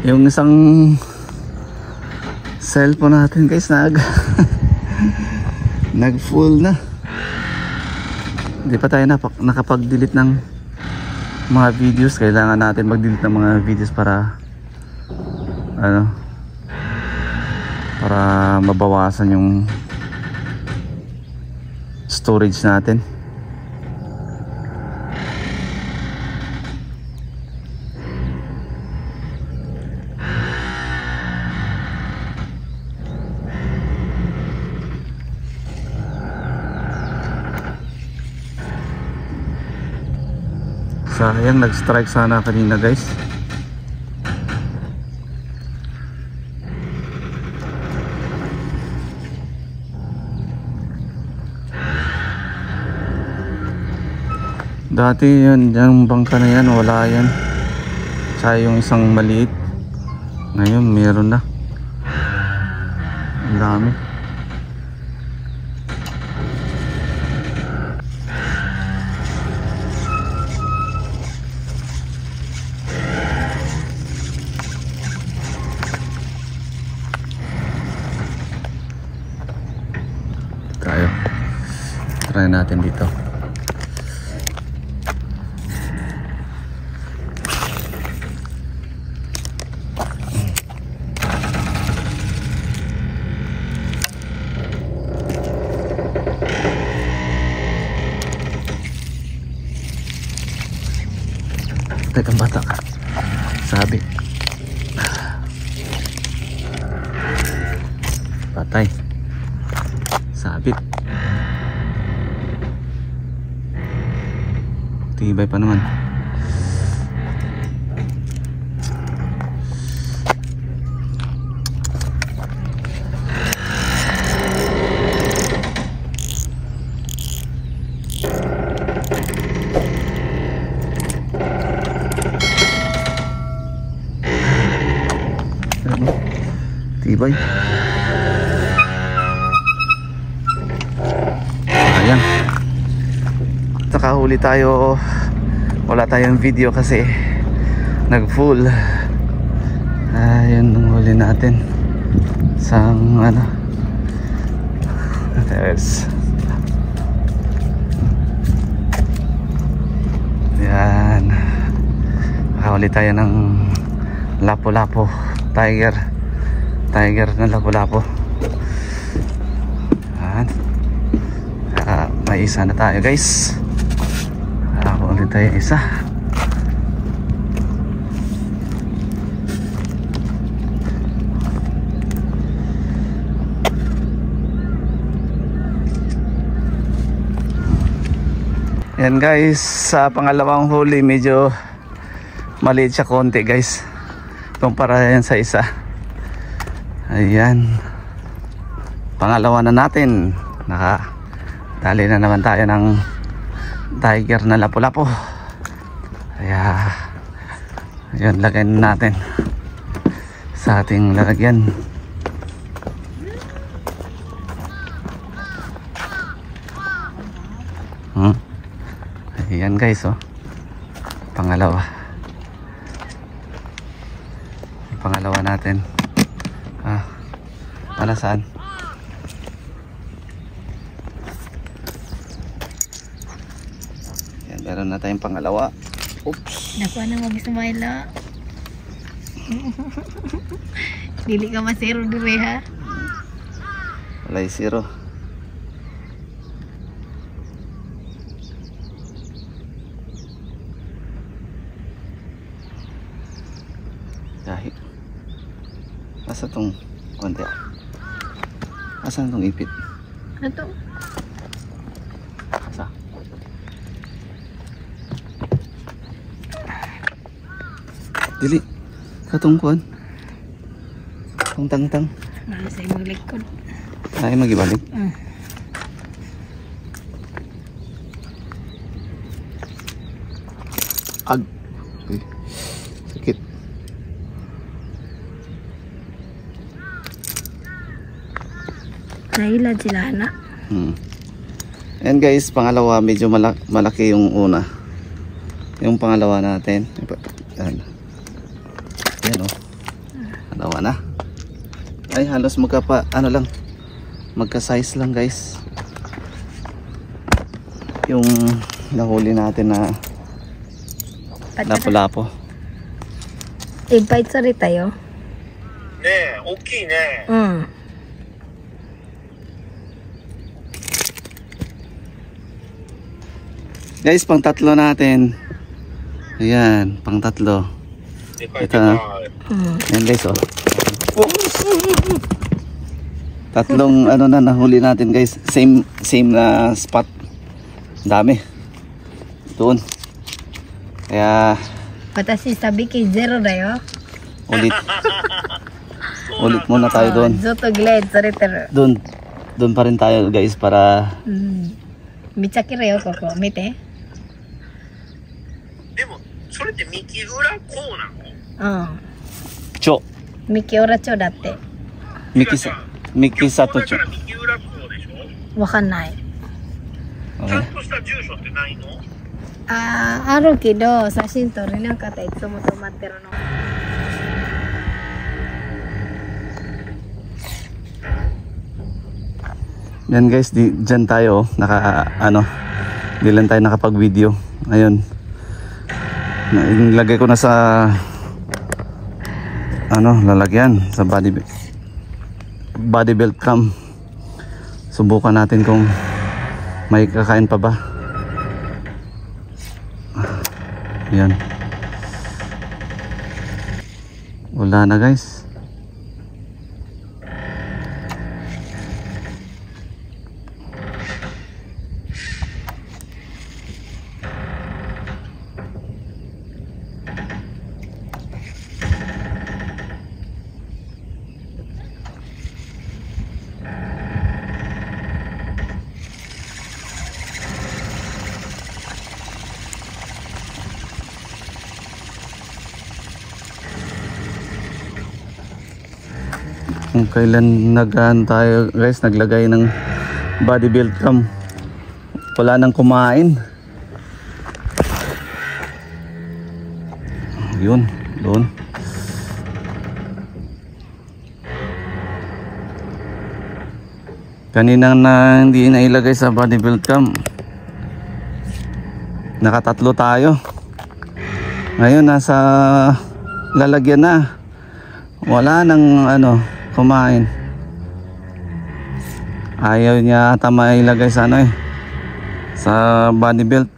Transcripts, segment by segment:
Yung isang cellphone natin guys nag full na. Hindi pa tayo nakapag-delete ng mga videos. Kailangan natin mag-delete ng mga videos para para mabawasan yung storage natin. Sayang, nag-strike sana kanina guys. Dati yun, yung bangka na yan, wala yan. Tsaka yung isang maliit. Ngayon, meron na. Ang dami. Tayo. Try natin dito. Tekang bata ka. Sabi. Patay. Sabit. Tibay pa naman. Tibay. Ayan. Nakahuli tayo. Wala tayong video kasi nag-full. Ayun ang huli natin. Sang there's. Ayan. Nakahuli tayo ng lapu-lapu. Tiger na lapu-lapu. Ayan. May isa na tayo guys. Ulit tayo isa. Yan guys, sa pangalawang huli medyo maliit siya konti guys kumpara yan sa isa. Ayan, pangalawa na natin. Nakadali na naman tayo ng tiger na lapu-lapu. Kaya yun, lagyan natin sa ating lalagyan. Ayan guys, oh, pangalawa natin. Para saan? Yan, meron na tayong pangalawa. Oops. Nakuha na mag-smile. Dili ka masero dire ha. Walay zero. Dahil asa tong konti? Asan tong ipit? Ano to? Asa? Dili katungkuan. Tang-tang. Nasa imong likod. Ay magibalik. Ag. Uy. Sakit. Nailad sila na. And guys, pangalawa medyo malaki yung una. Yung pangalawa natin. Yan oh. Dalawa na. Ay, halos ano lang, magka-size lang guys. Yung nahuli natin na lapo-lapo. Invite sorry tayo. ねえ、大きいね。 Guys, pang tatlo natin. Ayan, pang tatlo. でかい Ito で na. かい。 Ayan guys, oh. Tatlong ano na nahuli natin guys. Same na spot. Dami. Doon. Kaya 私sabi kay zero da yo. ulit. Ulit muna tayo doon. Zoto glad sorry teru. Doon pa rin tayo guys para めっちゃ綺麗よここ見て。でも、それって三木浦港なの？ちょ三木浦町だって。ミキサトチョ。だから三木浦港でしょ？わかんない。ちゃんとした住所ってないの？あるけど写真撮れなかったいつも止まってるの。 Yan guys, dyan tayo di lang tayo nakapag-video. Ayun. Nilagay ko na sa lalagyan sa body belt cam. Subukan natin kung may kakain pa ba. Yan. Wala na guys. Kung kailan tayo guys naglagay ng body belt cam, wala nang kumain. Yun, doon. Kanina na hindi na ilagay sa body belt cam, nakatatlo tayo. Ngayon nasa lalagyan na, wala nang kumain. Ayaw niya ata mailagay sa sa body belt.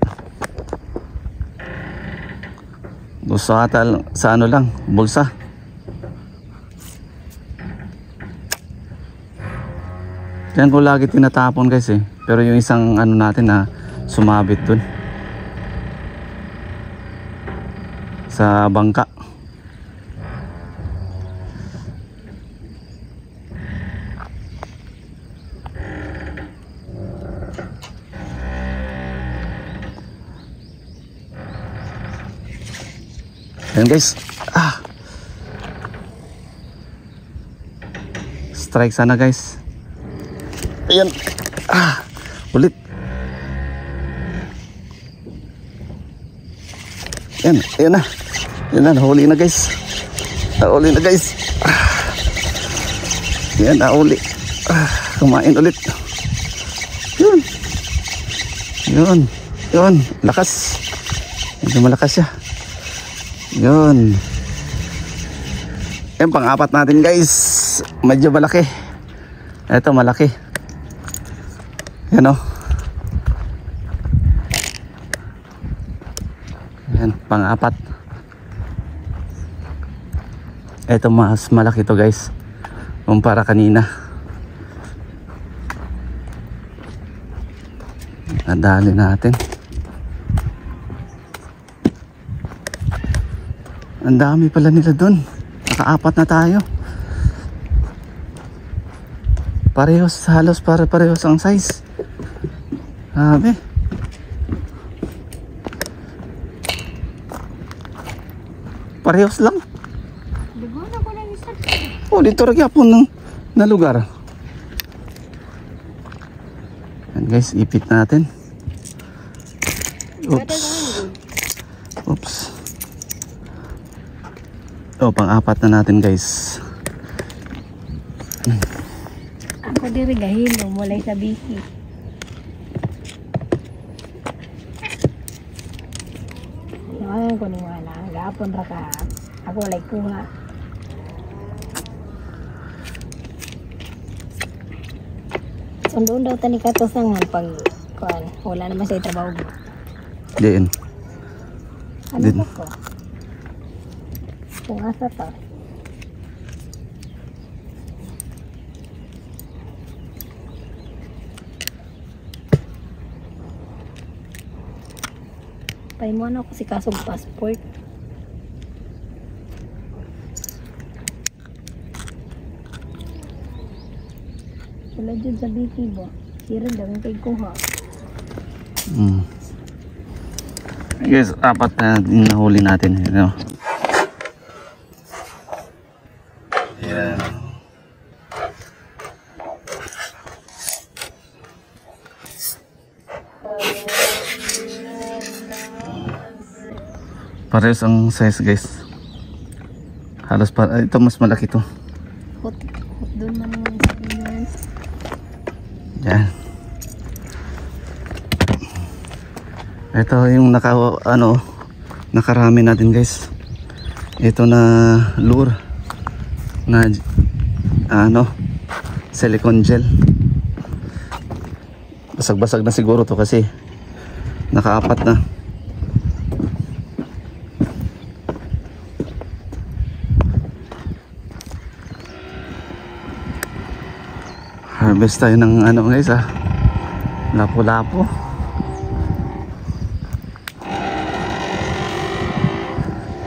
Gusto ata sa lang, bulsa. Yan ko lagi tinatapon guys pero yung isang natin na sumabit dun sa bangka. Ayan guys, strike sana guys. Ayan, ulit. Ayan na, nahuli na guys. Nahuli na guys. Ayan, nahuli. Kumain ulit. Yun, lakas. Medyo malakas siya. Yun. Yan, pang-apat natin guys. Medyo malaki. Ito malaki. Yan Yan, pang-apat. Ito mas malaki to guys kumpara kanina. Nadali natin. Ang dami pala nila doon. Nakaapat na tayo. Halos parehos ang size. Sabi. Parehos lang. Oh, dito rin po na lugar. Yan guys, ipit natin. Oops. Oh, pang-apat na natin guys. ka diri gahilo mulay sa biki. Ay ko ni wala, gapon ra ka. Ako walay kuha. Sundoon daw tani katosangan pag kuan, wala naman siya trabaho. Diin. Ano Din. ba ko? Kung asa to? Pay mo na ako si kasong passport. Wala dyan sa biki ba? Sira daw yung kay kuha. Guys, 4 na din nahuli natin. Ano? Ayan. Parehas ang size guys. Halos ito mas malaki to. Hot doon man naman sa inyo. Yan. Ito yung nakarami natin guys. Ito na lure na silicone gel. Basag-basag na siguro to kasi naka-4 na. Harvest tayo ng guys lapo-lapo.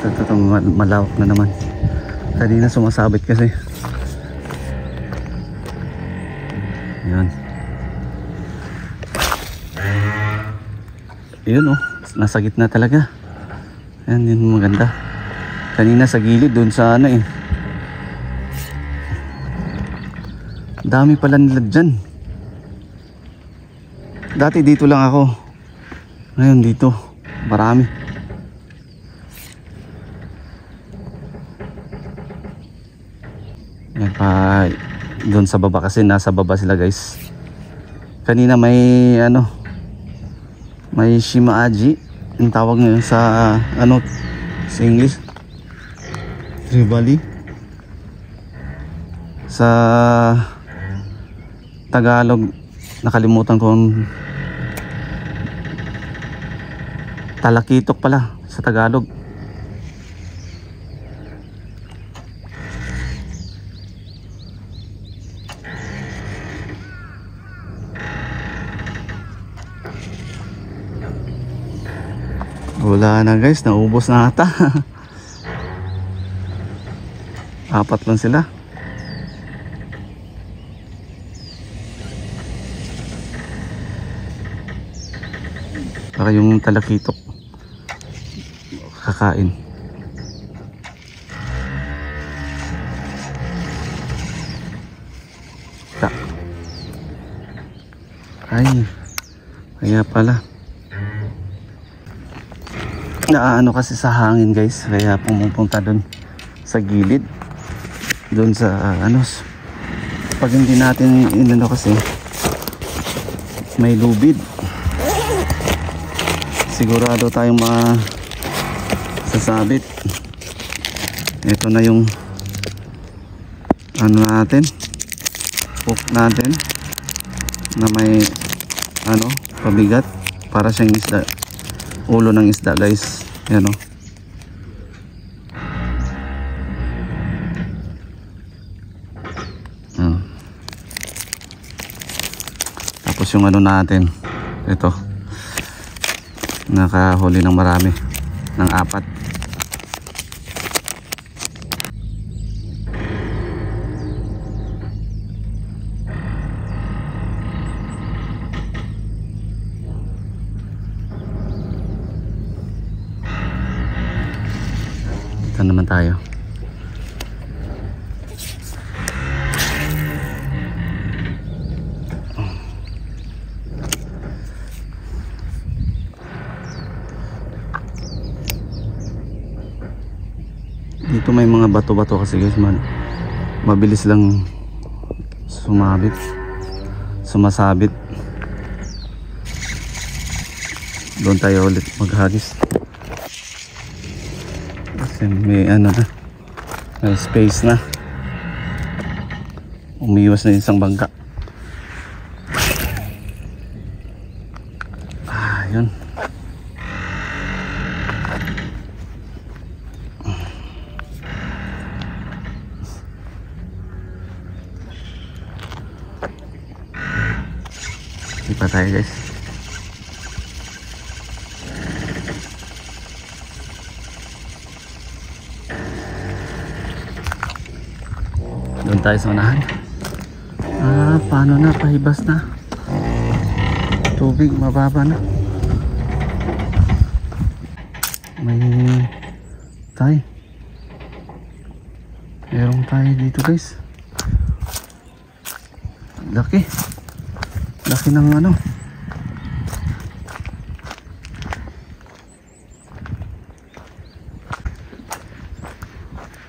Ito malawak na naman. Kanina sumasabit kasi. Yan. Yun nasa gitna talaga. Yan yun maganda. Kanina sa gilid dun sa dami pala nila dyan. Dati dito lang ako. Ngayon dito marami. Yan pa doon sa baba kasi nasa baba sila guys. Kanina may may shimaaji yung tawag ngayon sa sa English tribali, sa Tagalog nakalimutan ko ang talakitok pala sa Tagalog. Wala na guys, naubos na ata. 4 lang sila. Para yung talakitok kakain. Ay, kaya pala naano kasi sa hangin guys, kaya pumupunta dun sa gilid, dun sa pag hindi natin kasi may lubid, sigurado tayong sasabit. Ito na yung natin, hook natin na may pabigat para siyang isda, ulo ng isda guys. Yan tapos yung natin, ito nakahuli ng marami, ng 4. Ito naman tayo. Dito may mga bato-bato kasi guys, mabilis lang sumabit. sumasabit. Doon tayo ulit maghagis kasi may ano na, may space na. Umiwas na yung isang bangka. Yun. Hindi pa tayo guys. Doon tayo sa unahan. Paano na? Pahibas na. Tubig mababa na. May tayo. Merong tayo dito guys. Laki. Laki ng ano.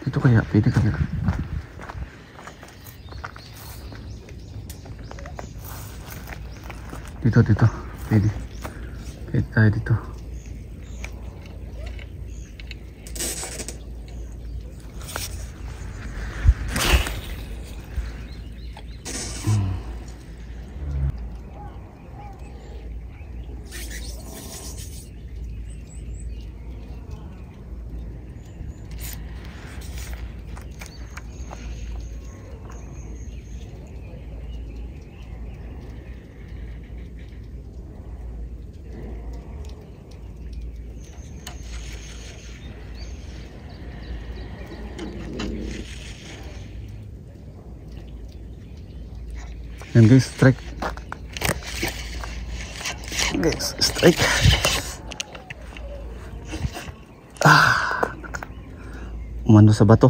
Dito kaya, pwede kaya. Dito, pwede. Pwede tayo dito. Yan guys, strike. Guys, strike. Umano sa bato.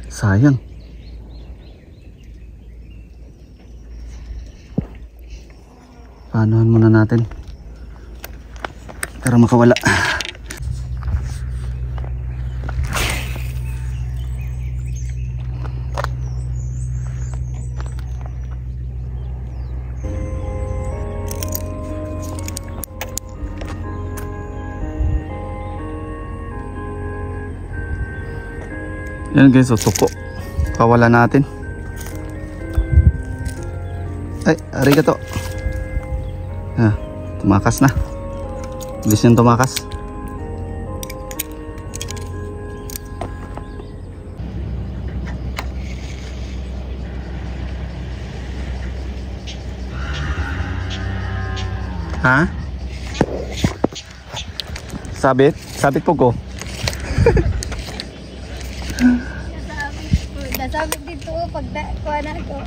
Sayang. Paanohan muna natin para makawala. Yan guys, so tuko. Kawala natin. Ay, arigato. Tumakas na. Bilis niyang tumakas. Ha? Sabit? Sabit po ko. Nasabit dito pag kuha na ko.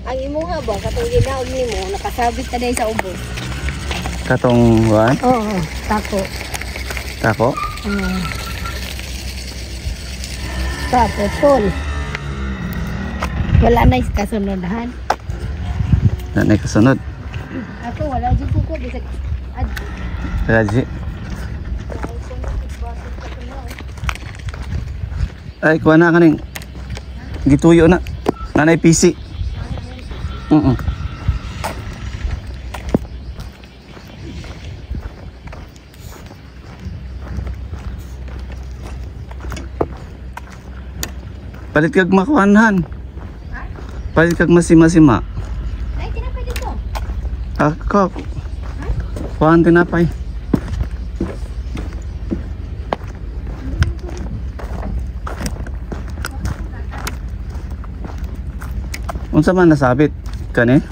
Ang imo nga ba katong ginaog nimo nakasabit na dai sa ubos. Katong one? Oo, tako. Tako? Tako tol. Wala na kasunodhan. Na may kasunod. Ako wala jud ko bisag Raji. Ay, kuha na kaning gituyo na. Nanay PC. Palit kag makuanhan. Palit kag masima-sima. Ay, tinapay dito. Ako. Kuhaan tinapay. Unsa man nasabit kani?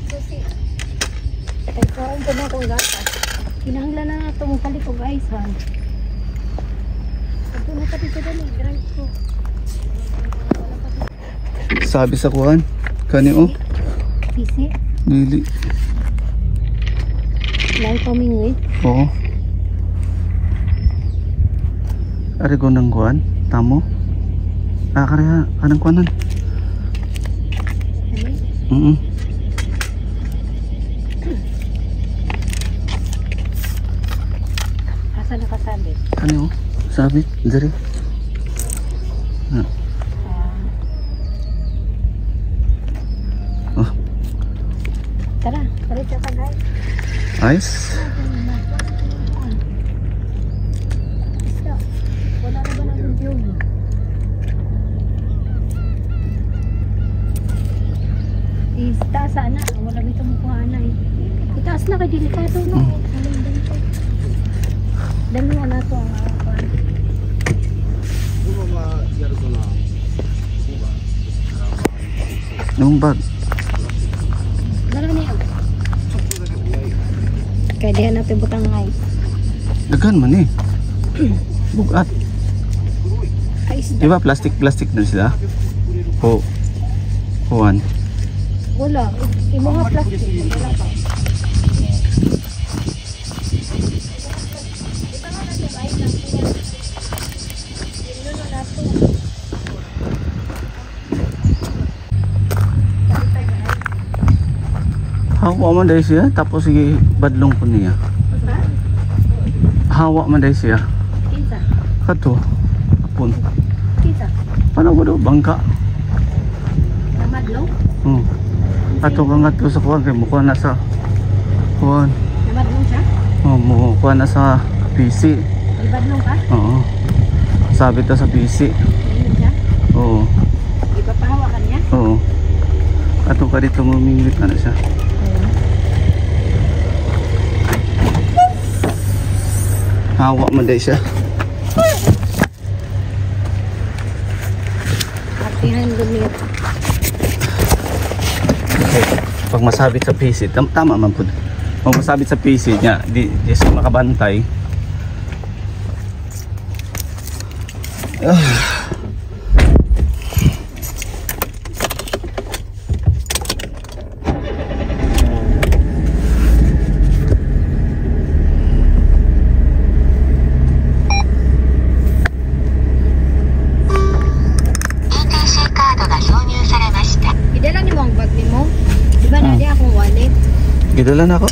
Susi. Ay, kaon ko na akong gatas. Kinahanglan na ito mong palit og ice han. Ito na pati sa dali, drive ko. Sabi sa kuhan kani oh. PC? Dili. Lai pamingwit? Oo. Ari ko nang kuhan, tamo. Kaya kanang kuhanan. Ano? Asa nakasabit? Ano? Sabit? Dari? Oh, Tara, balik ka guys. ayos. Wala na ba natin yung itaas sana, wala may tumukuha na eh. Itaas na kay delikado no. Dalawa na to ang akapan. Yung bag. Dalawa niya. Kaya diyan natin butang ngay. Dagan man eh. Bugat. Ay, isda. Di ba plastic na sila? O. Kuhan. Wala. Imo nga plastic. Wala pa. Hawa man dahil siya. Tapos sige badlong po niya. Hawa man dahil siya. Kinsa? Kato. Apon. Kinsa? Paano ko daw? Bangka. Namadlong? Ato ka nga to sa kuhan. Kaya mukha na sa kuhan. Namadlong siya? Mukha na sa PC. Ibadlong ka? Oo. Sabi to sa PC. Ayun siya? Oo. Ipapahawakan niya? Oo. Ato ka dito mamingwit na siya. Hawa man dahil siya. Atihan lumit. Okay. Pag masabit sa PC, tama man po. Pag masabit sa PC niya, di siya makabantay. Idala ni mo ang bag ni mo? Diba na di akong wallet? Gidala na ako.